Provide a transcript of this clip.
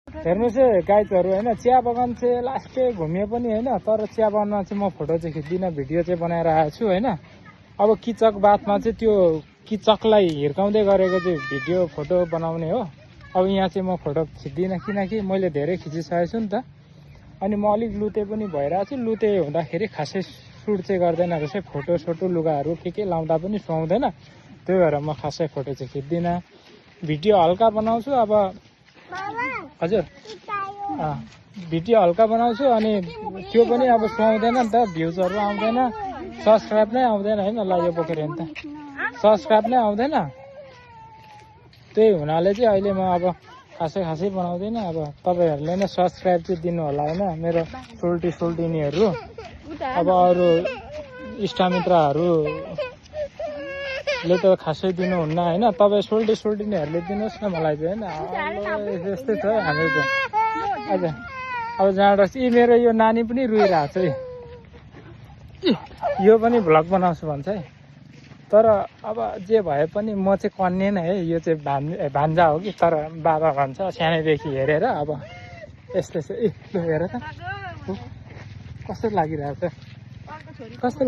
हेर्नुहोस् है गाइजहरू होइन, चिया बगान चाहिँ लास्टै घुमिए पनि होइन, तर चिया बगानमा चाहिँ म फोटो चाहिँ खिच्दिनँ, भिडियो चाहिँ बनाएर आएको छु होइन। अब किचक बातमा चाहिँ त्यो किचकलाई हिर्काउँदै गरेको चाहिँ भिडियो फोटो बनाउने हो। अब यहाँ चाहिँ म फोटो खिच्दिनँ किनकि मैले धेरै खिचिसकेको छु नि त। अनि म अलिक लुते पनि भइरहेको छु। लुते हुँदाखेरि खासै सुट चाहिँ गर्दैन रहेछ, फोटो सोटो लुगाहरू के लाउँदा पनि सुहाउँदैन। त्यही भएर म खासै फोटो चाहिँ खिच्दिनँ, भिडियो हल्का बनाउँछु। अब हजुर भिडियो हल्का बनाउँछु अनि त्यो पनि अब सुहाउँदैन नि त, भ्युजहरू आउँदैन, सब्सक्राइब नै आउँदैन होइन। ल यो बोकेर नि त सब्सक्राइब नै आउँदैन। त्यही हुनाले चाहिँ अहिले म अब खासै बनाउँदिनँ। अब तपाईँहरूले नै सब्सक्राइब चाहिँ दिनु होला होइन, मेरो सोल्टिनीहरू। अब अरू इष्टमित्रहरूले त खासै दिनुहुन्न होइन, तपाईँ सोल्टिनीहरूले दिनुहोस् न मलाई चाहिँ होइन। यस्तै छ हाम्रो चाहिँ। हजुर अब जहाँबाट यी मेरो यो नानी पनि रोइरहेको छ है, यो पनि भ्लग बनाउँछु भन्छ है। तर अब जे भए पनि म चाहिँ कन्या नै है, यो चाहिँ भान्जा हो कि, तर बाबा भन्छ सानैदेखि हेरेर। अब यस्तै छ। ल हेर त कस्तो लागिरहेको छ, कस्तो